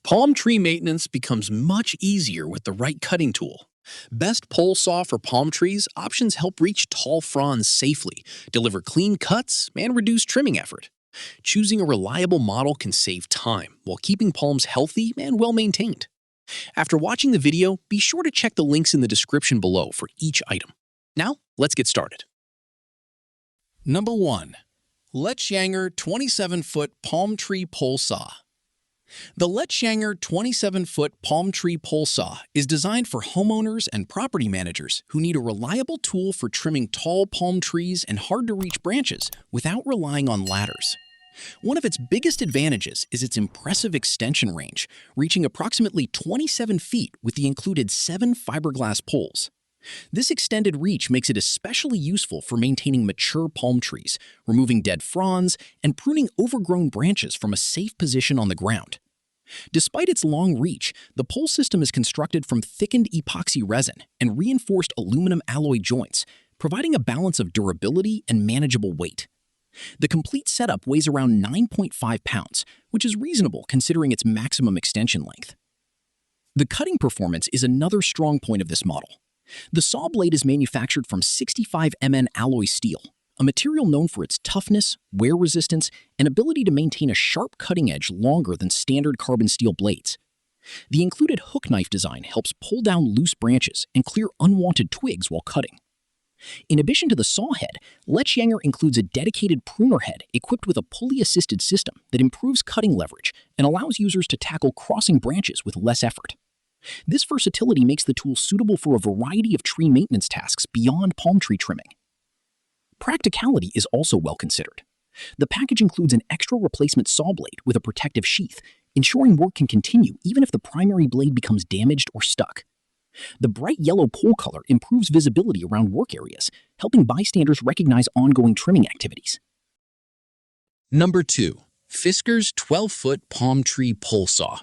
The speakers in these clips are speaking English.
Palm tree maintenance becomes much easier with the right cutting tool. Best pole saw for palm trees options help reach tall fronds safely, deliver clean cuts, and reduce trimming effort. Choosing a reliable model can save time while keeping palms healthy and well-maintained. After watching the video, be sure to check the links in the description below for each item. Now, let's get started. Number 1. LETYANGER 27-foot palm tree pole saw. The LETYANGER 27-foot palm tree pole saw is designed for homeowners and property managers who need a reliable tool for trimming tall palm trees and hard-to-reach branches without relying on ladders. One of its biggest advantages is its impressive extension range, reaching approximately 27 feet with the included 7 fiberglass poles. This extended reach makes it especially useful for maintaining mature palm trees, removing dead fronds, and pruning overgrown branches from a safe position on the ground. Despite its long reach, the pole system is constructed from thickened epoxy resin and reinforced aluminum alloy joints, providing a balance of durability and manageable weight. The complete setup weighs around 9.5 pounds, which is reasonable considering its maximum extension length. The cutting performance is another strong point of this model. The saw blade is manufactured from 65 Mn alloy steel, a material known for its toughness, wear resistance, and ability to maintain a sharp cutting edge longer than standard carbon steel blades. The included hook knife design helps pull down loose branches and clear unwanted twigs while cutting. In addition to the saw head, LETYANGER includes a dedicated pruner head equipped with a pulley-assisted system that improves cutting leverage and allows users to tackle crossing branches with less effort. This versatility makes the tool suitable for a variety of tree maintenance tasks beyond palm tree trimming. Practicality is also well considered. The package includes an extra replacement saw blade with a protective sheath, ensuring work can continue even if the primary blade becomes damaged or stuck. The bright yellow pole color improves visibility around work areas, helping bystanders recognize ongoing trimming activities. Number 2. Fiskars 12-foot palm tree pole saw.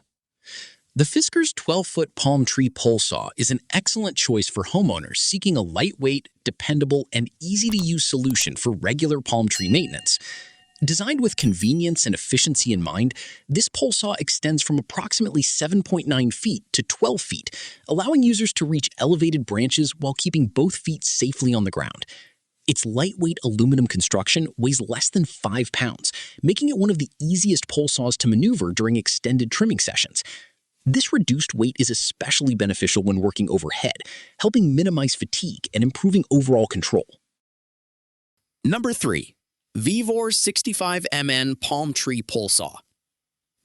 The Fiskars 12-foot palm tree pole saw is an excellent choice for homeowners seeking a lightweight, dependable, and easy-to-use solution for regular palm tree maintenance. Designed with convenience and efficiency in mind, this pole saw extends from approximately 7.9 feet to 12 feet, allowing users to reach elevated branches while keeping both feet safely on the ground. Its lightweight aluminum construction weighs less than 5 pounds, making it one of the easiest pole saws to maneuver during extended trimming sessions. This reduced weight is especially beneficial when working overhead, helping minimize fatigue and improving overall control. Number 3. VEVOR 65 Mn palm tree pole saw.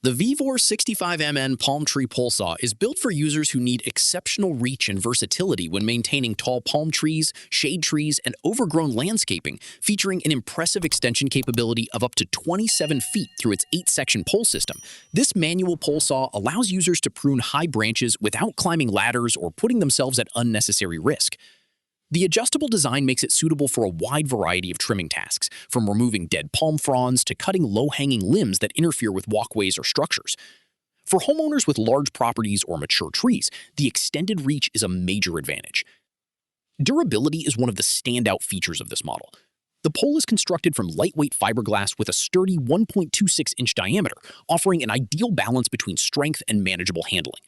The VEVOR 65 Mn palm tree pole saw is built for users who need exceptional reach and versatility when maintaining tall palm trees, shade trees, and overgrown landscaping, featuring an impressive extension capability of up to 27 feet through its 8-section pole system. This manual pole saw allows users to prune high branches without climbing ladders or putting themselves at unnecessary risk. The adjustable design makes it suitable for a wide variety of trimming tasks, from removing dead palm fronds to cutting low-hanging limbs that interfere with walkways or structures. For homeowners with large properties or mature trees, the extended reach is a major advantage. Durability is one of the standout features of this model. The pole is constructed from lightweight fiberglass with a sturdy 1.26-inch diameter, offering an ideal balance between strength and manageable handling.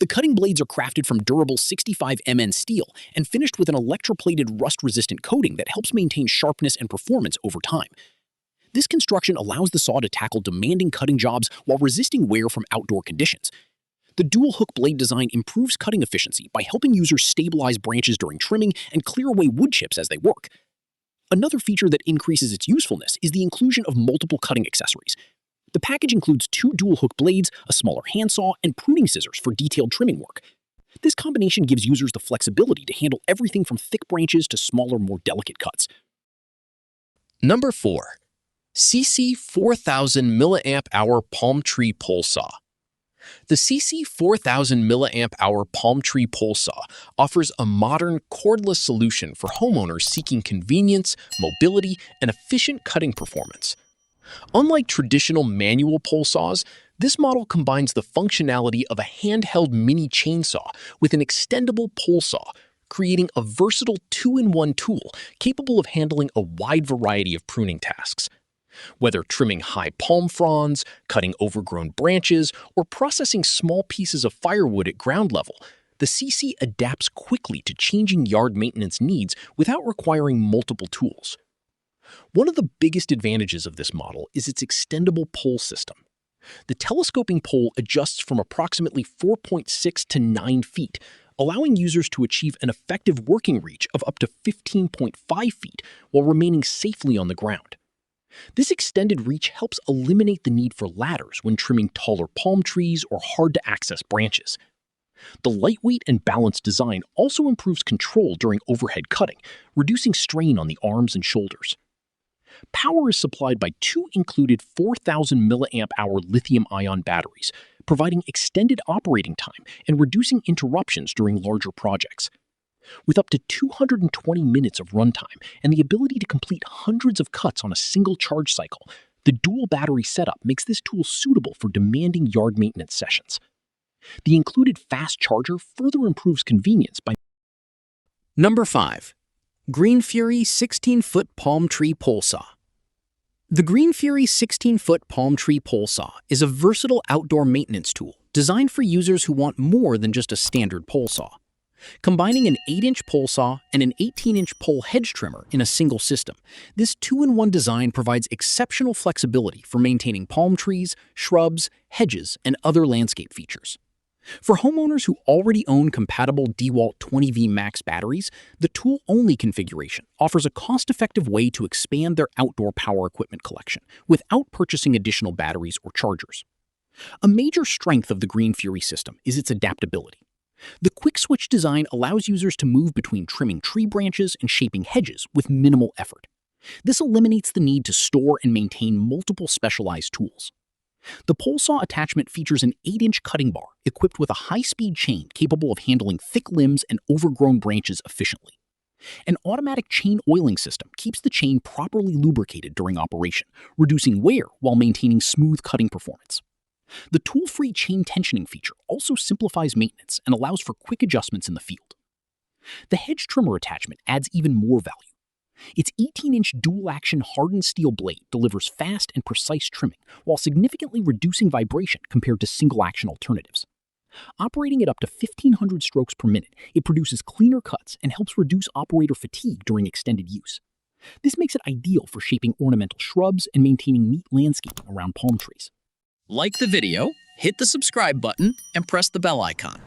The cutting blades are crafted from durable 65 Mn steel and finished with an electroplated rust-resistant coating that helps maintain sharpness and performance over time. This construction allows the saw to tackle demanding cutting jobs while resisting wear from outdoor conditions. The dual-hook blade design improves cutting efficiency by helping users stabilize branches during trimming and clear away wood chips as they work. Another feature that increases its usefulness is the inclusion of multiple cutting accessories. The package includes 2 dual-hook blades, a smaller handsaw, and pruning scissors for detailed trimming work. This combination gives users the flexibility to handle everything from thick branches to smaller, more delicate cuts. Number 4. SEESII 4000 mAh palm tree pole saw. The SEESII 4000 mAh palm tree pole saw offers a modern, cordless solution for homeowners seeking convenience, mobility, and efficient cutting performance. Unlike traditional manual pole saws, this model combines the functionality of a handheld mini chainsaw with an extendable pole saw, creating a versatile 2-in-1 tool capable of handling a wide variety of pruning tasks. Whether trimming high palm fronds, cutting overgrown branches, or processing small pieces of firewood at ground level, the SEESII adapts quickly to changing yard maintenance needs without requiring multiple tools. One of the biggest advantages of this model is its extendable pole system. The telescoping pole adjusts from approximately 4.6 to 9 feet, allowing users to achieve an effective working reach of up to 15.5 feet while remaining safely on the ground. This extended reach helps eliminate the need for ladders when trimming taller palm trees or hard-to-access branches. The lightweight and balanced design also improves control during overhead cutting, reducing strain on the arms and shoulders. Power is supplied by two included 4,000 mAh lithium-ion batteries, providing extended operating time and reducing interruptions during larger projects. With up to 220 minutes of runtime and the ability to complete hundreds of cuts on a single charge cycle, the dual battery setup makes this tool suitable for demanding yard maintenance sessions. The included fast charger further improves convenience by... Number 5. GREENFURY 16-foot palm tree pole saw. The GREENFURY 16-foot palm tree pole saw is a versatile outdoor maintenance tool designed for users who want more than just a standard pole saw. Combining an 8-inch pole saw and an 18-inch pole hedge trimmer in a single system, this 2-in-1 design provides exceptional flexibility for maintaining palm trees, shrubs, hedges, and other landscape features. For homeowners who already own compatible DeWalt 20V Max batteries, the tool-only configuration offers a cost-effective way to expand their outdoor power equipment collection without purchasing additional batteries or chargers. A major strength of the GREENFURY system is its adaptability. The quick-switch design allows users to move between trimming tree branches and shaping hedges with minimal effort. This eliminates the need to store and maintain multiple specialized tools. The pole saw attachment features an 8-inch cutting bar equipped with a high-speed chain capable of handling thick limbs and overgrown branches efficiently. An automatic chain oiling system keeps the chain properly lubricated during operation, reducing wear while maintaining smooth cutting performance. The tool-free chain tensioning feature also simplifies maintenance and allows for quick adjustments in the field. The hedge trimmer attachment adds even more value. Its 18-inch dual-action hardened steel blade delivers fast and precise trimming while significantly reducing vibration compared to single-action alternatives. Operating at up to 1,500 strokes per minute, it produces cleaner cuts and helps reduce operator fatigue during extended use. This makes it ideal for shaping ornamental shrubs and maintaining neat landscaping around palm trees. Like the video, hit the subscribe button, and press the bell icon.